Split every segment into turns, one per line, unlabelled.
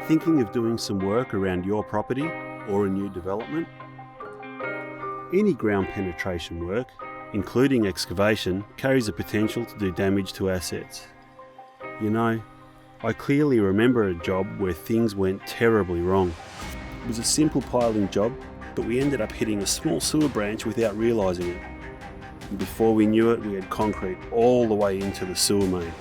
thinking of doing some work around your property or a new development? Any ground penetration work, including excavation, carries a potential to do damage to assets. You know, I clearly remember a job where things went terribly wrong. It was a simple piling job, but we ended up hitting a small sewer branch without realising it. And before we knew it, we had concrete all the way into the sewer main.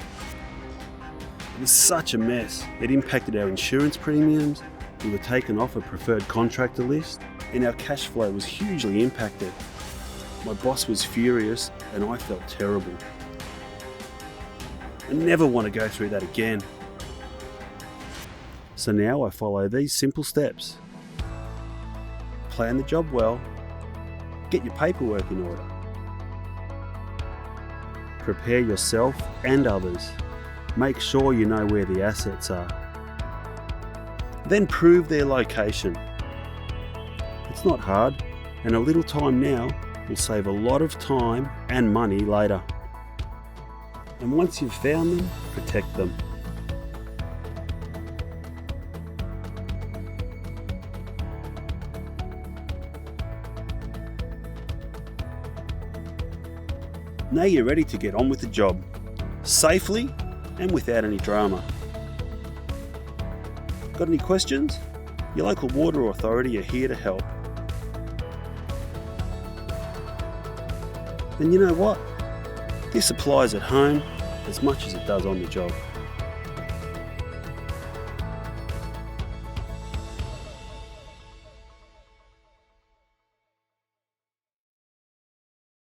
It was such a mess. It impacted our insurance premiums, we were taken off a preferred contractor list, and our cash flow was hugely impacted. My boss was furious and I felt terrible. I never want to go through that again. So now I follow these simple steps. Plan the job well. Get your paperwork in order. Prepare yourself and others. Make sure you know where the assets are. Then prove their location. It's not hard, and a little time now will save a lot of time and money later. And once you've found them, protect them. Now you're ready to get on with the job, safely and without any drama. Got any questions? Your local water authority are here to help. And you know what? This applies at home as much as it does on the job.